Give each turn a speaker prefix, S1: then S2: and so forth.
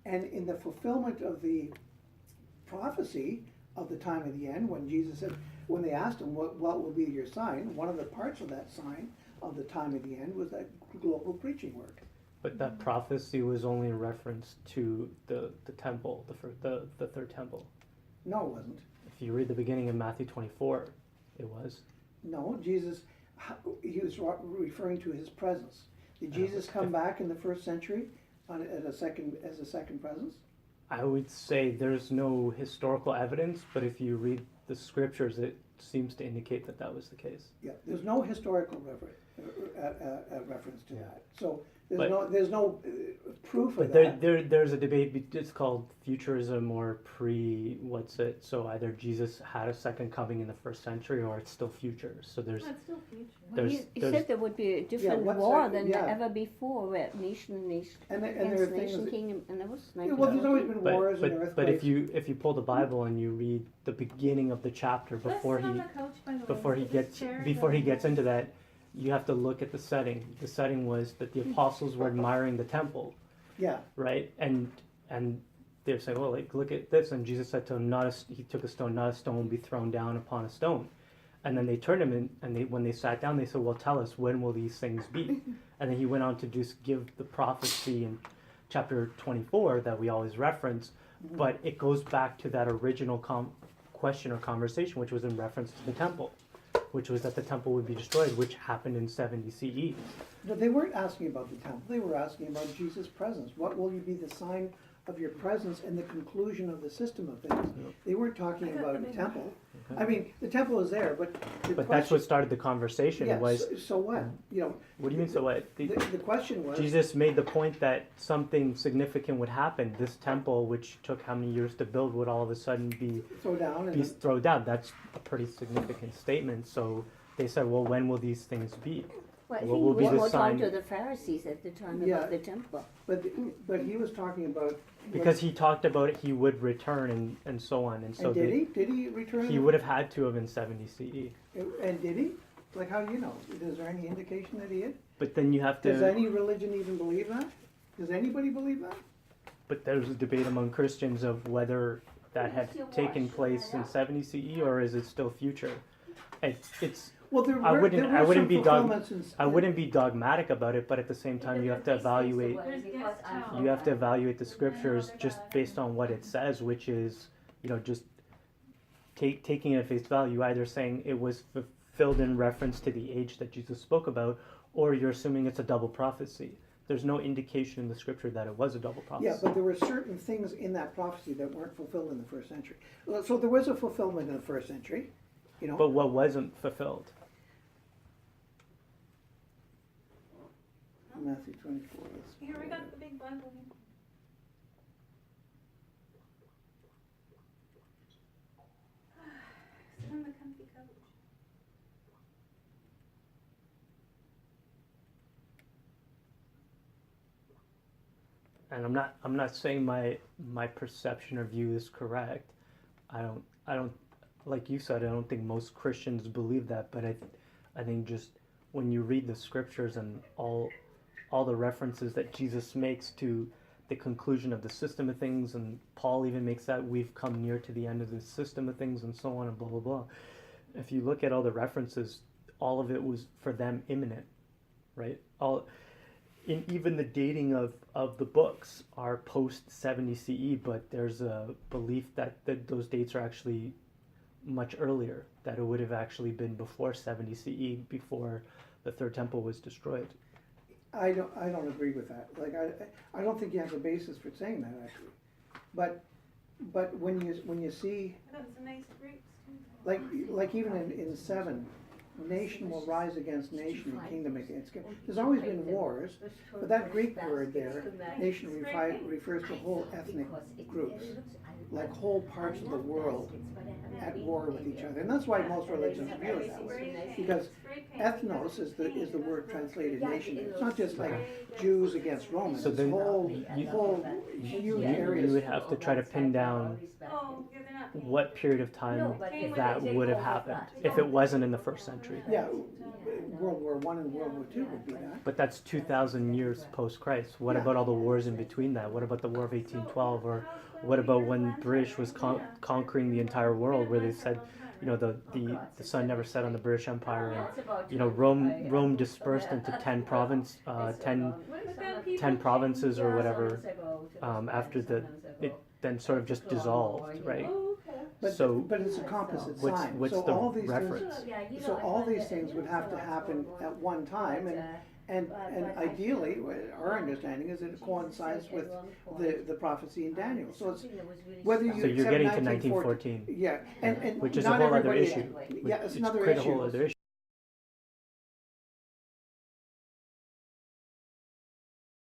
S1: And in the fulfillment of the prophecy of the time of the end, when Jesus said, when they asked him, what will be your sign? One of the parts of that sign of the time of the end was that global preaching work.
S2: But that prophecy was only in reference to the temple, the third temple.
S1: No, it wasn't.
S2: If you read the beginning of Matthew 24, it was.
S1: No, Jesus, he was referring to his presence. Did Jesus come back in the first century as a second presence?
S2: I would say there's no historical evidence, but if you read the scriptures, it seems to indicate that was the case.
S1: Yeah, there's no historical reference to that. So there's no proof of that.
S2: But there's a debate. It's called futurism or so either Jesus had a second coming in the first century or it's still future. So there's.
S3: Well, it's still future.
S4: Well, he said there would be a different war than ever before, where nation
S1: and
S4: against nation, kingdom, and there was.
S1: Well, there's always been wars and earthquakes.
S2: But if you pull the Bible and you read the beginning of the chapter before he gets into that, you have to look at the setting. The setting was that the apostles were admiring the temple. Yeah. Right? And they're saying, well, like, look at this. And Jesus said to him, he took a stone, not a stone will be thrown down upon a stone. And then they turned him in, and when they sat down, they said, well, tell us, when will these things be? And then he went on to just give the prophecy in chapter 24 that we always reference, but it goes back to that original question or conversation, which was in reference to the temple, which was that the temple would be destroyed, which happened in 70 CE.
S1: No, they weren't asking about the temple. They were asking about Jesus' presence. What will you be the sign of your presence and the conclusion of the system of things? Yep. They weren't talking about a temple. Okay. I mean, the temple is there, but
S2: that's what started the conversation.
S1: Yeah, so what?
S2: What do you mean, so what?
S1: The question was...
S2: Jesus made the point that something significant would happen. This temple, which took how many years to build, would all of a sudden be thrown down. That's a pretty significant statement. So they said, well, when will these things be?
S4: Well, I think we were talking to the Pharisees at the time about the temple.
S1: But he was talking about...
S2: Because he talked about he would return and so on. And so
S1: did he? Did he return?
S2: He would have had to have in 70 CE.
S1: And did he? Like, how do you know? Is there any indication that he did?
S2: But then you have to...
S1: Does any religion even believe that? Does anybody believe that?
S2: But there's a debate among Christians of whether that had taken place in 70 CE or is it still future. It's
S1: well,
S2: I wouldn't be dogmatic about it, but at the same time you have to evaluate the scriptures just based on what it says, which is, just taking it at face value, either saying it was fulfilled in reference to the age that Jesus spoke about, or you're assuming it's a double prophecy. There's no indication in the scripture that it was a double prophecy.
S1: Yeah, but there were certain things in that prophecy that weren't fulfilled in the first century. So there was a fulfillment in the first century.
S2: But what wasn't fulfilled?
S1: Matthew 24.
S3: Here, we got the big Bible here. Sit on the comfy couch.
S2: And I'm not saying my perception or view is correct. I don't like you said, I don't think most Christians believe that, but I think just when you read the scriptures and all the references that Jesus makes to the conclusion of the system of things, and Paul even makes that we've come near to the end of the system of things and so on and blah, blah, blah. If you look at all the references, all of it was for them imminent, right? Even the dating of the books are post 70 CE, but there's a belief that those dates are actually much earlier, that it would have actually been before 70 CE, before the third temple was destroyed.
S1: I don't agree with that. Like I don't think you have a basis for saying that actually. But when you see
S3: nice
S1: like even in 7, nation will rise against nation and kingdom against kingdom. There's always been wars, but that Greek word there, nation, refers to whole ethnic groups, like whole parts of the world at war with each other. And that's why most religions view it that way, because ethnos is the word translated nation. It's not just like Jews against Romans.
S2: So
S1: It's
S2: then
S1: whole
S2: you-
S1: huge
S2: you
S1: areas.
S2: would have to try to pin down
S3: Oh, yeah, they're not paying.
S2: what period of time that would have happened if it wasn't in the first century.
S1: Yeah, World War I and World War II would be that.
S2: But that's 2,000 years post Christ. What about all the wars in between that? What about the War of 1812? Or what about when British was conquering the entire world, where they said, you know, the sun never set on the British Empire, and you know, Rome dispersed into 10 provinces or whatever, after it then sort of just dissolved, right?
S1: But it's a composite sign.
S2: What's
S1: So
S2: the
S1: all these
S2: reference?
S1: things, so all these things would have to happen at one time, and ideally, our understanding is that it coincides with the prophecy in Daniel. So it's whether you
S2: So you're
S1: accept
S2: getting to
S1: 1914,
S2: 1914,
S1: yeah, and
S2: which is a
S1: not
S2: whole other
S1: everybody-
S2: issue.
S1: Yeah, it's another
S2: created a
S1: issue.
S2: whole other issue.